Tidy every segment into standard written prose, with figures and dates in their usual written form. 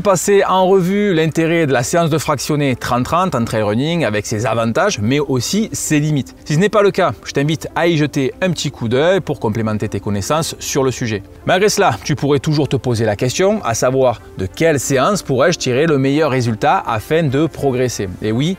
Passer en revue l'intérêt de la séance de fractionné 30-30 en trail running avec ses avantages mais aussi ses limites. Si ce n'est pas le cas, je t'invite à y jeter un petit coup d'œil pour complémenter tes connaissances sur le sujet. Malgré cela, tu pourrais toujours te poser la question, à savoir de quelle séance pourrais-je tirer le meilleur résultat afin de progresser. Et oui,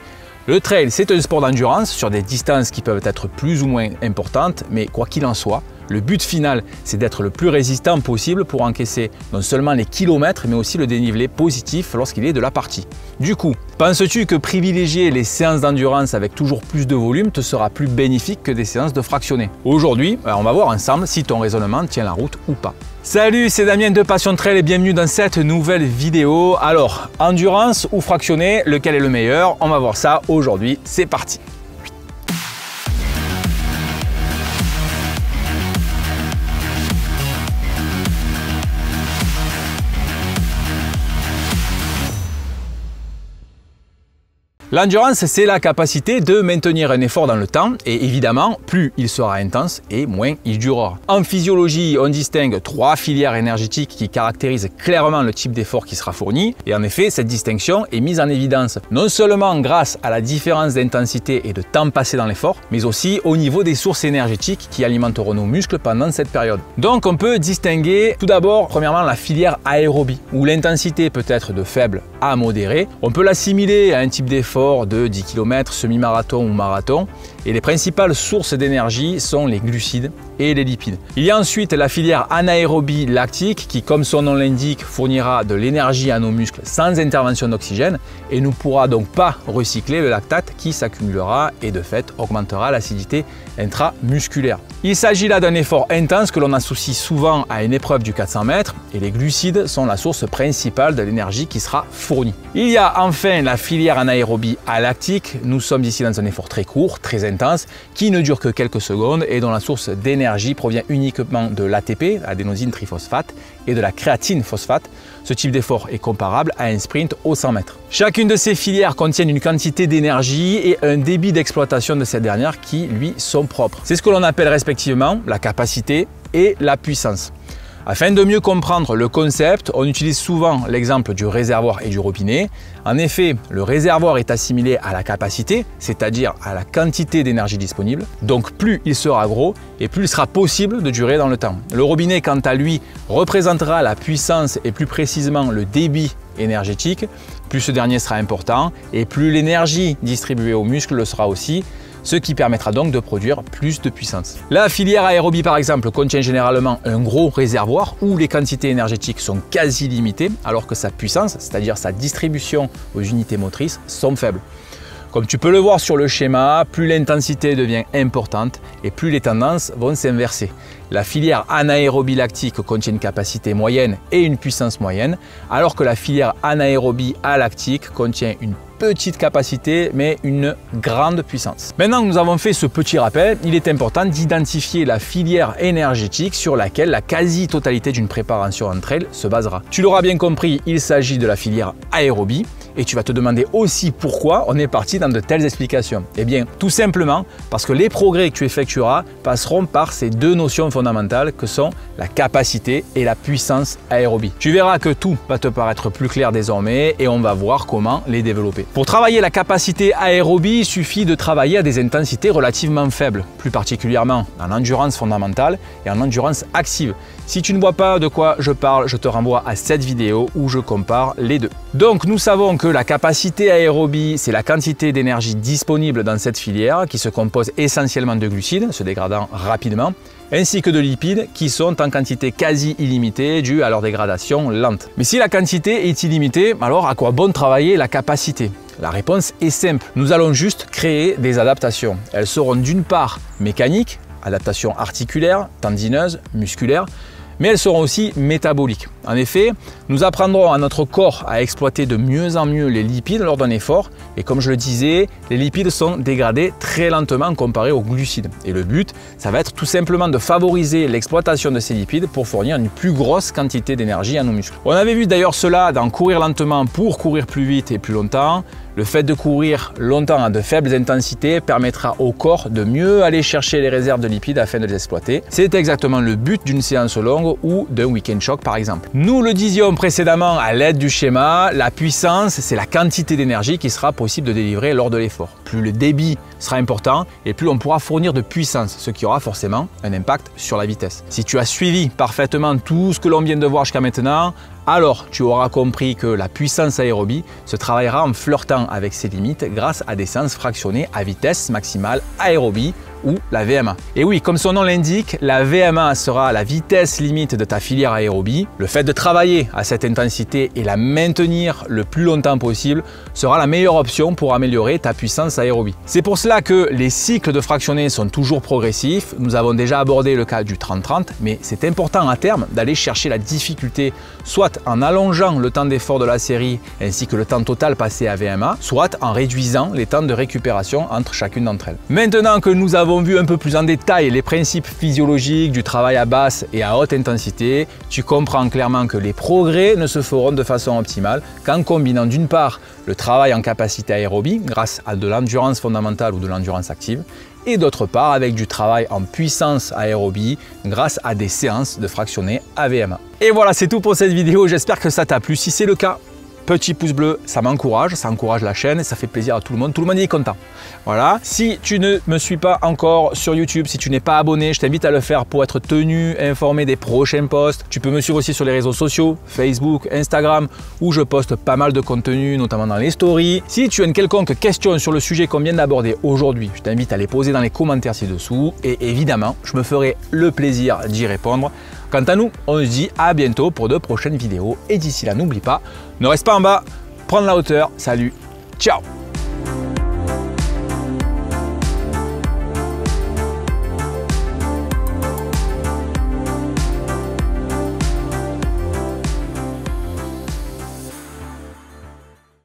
le trail c'est un sport d'endurance sur des distances qui peuvent être plus ou moins importantes, mais quoi qu'il en soit, le but final, c'est d'être le plus résistant possible pour encaisser non seulement les kilomètres, mais aussi le dénivelé positif lorsqu'il est de la partie. Du coup, penses-tu que privilégier les séances d'endurance avec toujours plus de volume te sera plus bénéfique que des séances de fractionné? Aujourd'hui, on va voir ensemble si ton raisonnement tient la route ou pas. Salut, c'est Damien de Passion Trail et bienvenue dans cette nouvelle vidéo. Alors, endurance ou fractionné, lequel est le meilleur? On va voir ça aujourd'hui, c'est parti! L'endurance, c'est la capacité de maintenir un effort dans le temps et évidemment, plus il sera intense et moins il durera. En physiologie, on distingue 3 filières énergétiques qui caractérisent clairement le type d'effort qui sera fourni et en effet, cette distinction est mise en évidence non seulement grâce à la différence d'intensité et de temps passé dans l'effort, mais aussi au niveau des sources énergétiques qui alimenteront nos muscles pendant cette période. Donc on peut distinguer tout d'abord, premièrement, la filière aérobie où l'intensité peut être de faible à modérée. On peut l'assimiler à un type d'effort de 10 km, semi-marathon ou marathon et les principales sources d'énergie sont les glucides et les lipides. Il y a ensuite la filière anaérobie lactique qui, comme son nom l'indique, fournira de l'énergie à nos muscles sans intervention d'oxygène et ne pourra donc pas recycler le lactate qui s'accumulera et de fait augmentera l'acidité intramusculaire. Il s'agit là d'un effort intense que l'on associe souvent à une épreuve du 400 mètres et les glucides sont la source principale de l'énergie qui sera fournie. Il y a enfin la filière anaérobie alactique. Nous sommes ici dans un effort très court, très intense, qui ne dure que quelques secondes et dont la source d'énergie provient uniquement de l'ATP, adénosine triphosphate, et de la créatine phosphate. Ce type d'effort est comparable à un sprint au 100 mètres. Chacune de ces filières contient une quantité d'énergie et un débit d'exploitation de cette dernière qui, lui, sont propres. C'est ce que l'on appelle respectivement la capacité et la puissance. Afin de mieux comprendre le concept, on utilise souvent l'exemple du réservoir et du robinet. En effet, le réservoir est assimilé à la capacité, c'est-à-dire à la quantité d'énergie disponible. Donc plus il sera gros et plus il sera possible de durer dans le temps. Le robinet, quant à lui, représentera la puissance et plus précisément le débit énergétique. Plus ce dernier sera important et plus l'énergie distribuée aux muscles le sera aussi, ce qui permettra donc de produire plus de puissance. La filière aérobie par exemple contient généralement un gros réservoir où les quantités énergétiques sont quasi limitées alors que sa puissance, c'est-à-dire sa distribution aux unités motrices, sont faibles. Comme tu peux le voir sur le schéma, plus l'intensité devient importante et plus les tendances vont s'inverser. La filière anaérobie lactique contient une capacité moyenne et une puissance moyenne, alors que la filière anaérobie alactique contient une petite capacité mais une grande puissance. Maintenant que nous avons fait ce petit rappel, il est important d'identifier la filière énergétique sur laquelle la quasi-totalité d'une préparation en trail se basera. Tu l'auras bien compris, il s'agit de la filière aérobie. Et tu vas te demander aussi pourquoi on est parti dans de telles explications. Eh bien, tout simplement parce que les progrès que tu effectueras passeront par ces deux notions fondamentales que sont la capacité et la puissance aérobie. Tu verras que tout va te paraître plus clair désormais et on va voir comment les développer. Pour travailler la capacité aérobie, il suffit de travailler à des intensités relativement faibles, plus particulièrement en endurance fondamentale et en endurance active. Si tu ne vois pas de quoi je parle, je te renvoie à cette vidéo où je compare les deux. Donc nous savons que la capacité aérobie, c'est la quantité d'énergie disponible dans cette filière qui se compose essentiellement de glucides, se dégradant rapidement, ainsi que de lipides qui sont en quantité quasi illimitée due à leur dégradation lente. Mais si la quantité est illimitée, alors à quoi bon travailler la capacité? La réponse est simple, nous allons juste créer des adaptations. Elles seront d'une part mécaniques, adaptations articulaires, tendineuses, musculaires, mais elles seront aussi métaboliques. En effet, nous apprendrons à notre corps à exploiter de mieux en mieux les lipides lors d'un effort et comme je le disais, les lipides sont dégradés très lentement comparé aux glucides. Et le but, ça va être tout simplement de favoriser l'exploitation de ces lipides pour fournir une plus grosse quantité d'énergie à nos muscles. On avait vu d'ailleurs cela dans courir lentement pour courir plus vite et plus longtemps. Le fait de courir longtemps à de faibles intensités permettra au corps de mieux aller chercher les réserves de lipides afin de les exploiter. C'est exactement le but d'une séance longue ou d'un week-end choc par exemple. Nous le disions précédemment à l'aide du schéma, la puissance, c'est la quantité d'énergie qui sera possible de délivrer lors de l'effort. Plus le débit sera important et plus on pourra fournir de puissance, ce qui aura forcément un impact sur la vitesse. Si tu as suivi parfaitement tout ce que l'on vient de voir jusqu'à maintenant, alors tu auras compris que la puissance aérobie se travaillera en flirtant avec ses limites grâce à des séances fractionnées à vitesse maximale aérobie ou la VMA. Et oui, comme son nom l'indique, la VMA sera la vitesse limite de ta filière aérobie. Le fait de travailler à cette intensité et la maintenir le plus longtemps possible sera la meilleure option pour améliorer ta puissance aérobie. C'est pour cela que les cycles de fractionnés sont toujours progressifs. Nous avons déjà abordé le cas du 30-30, mais c'est important à terme d'aller chercher la difficulté, soit en allongeant le temps d'effort de la série ainsi que le temps total passé à VMA, soit en réduisant les temps de récupération entre chacune d'entre elles. Maintenant que nous avons vu un peu plus en détail les principes physiologiques du travail à basse et à haute intensité, tu comprends clairement que les progrès ne se feront de façon optimale qu'en combinant d'une part le travail en capacité aérobie grâce à de l'endurance fondamentale ou de l'endurance active et d'autre part avec du travail en puissance aérobie grâce à des séances de fractionnés AVMA. Et voilà, c'est tout pour cette vidéo, j'espère que ça t'a plu. Si c'est le cas, petit pouce bleu, ça m'encourage, ça encourage la chaîne et ça fait plaisir à tout le monde est content. Voilà, si tu ne me suis pas encore sur YouTube, si tu n'es pas abonné, je t'invite à le faire pour être tenu, informé des prochains posts. Tu peux me suivre aussi sur les réseaux sociaux, Facebook, Instagram, où je poste pas mal de contenu, notamment dans les stories. Si tu as une quelconque question sur le sujet qu'on vient d'aborder aujourd'hui, je t'invite à les poser dans les commentaires ci-dessous et évidemment, je me ferai le plaisir d'y répondre. Quant à nous, on se dit à bientôt pour de prochaines vidéos et d'ici là, n'oublie pas, ne reste pas en bas, prends de la hauteur, salut, ciao!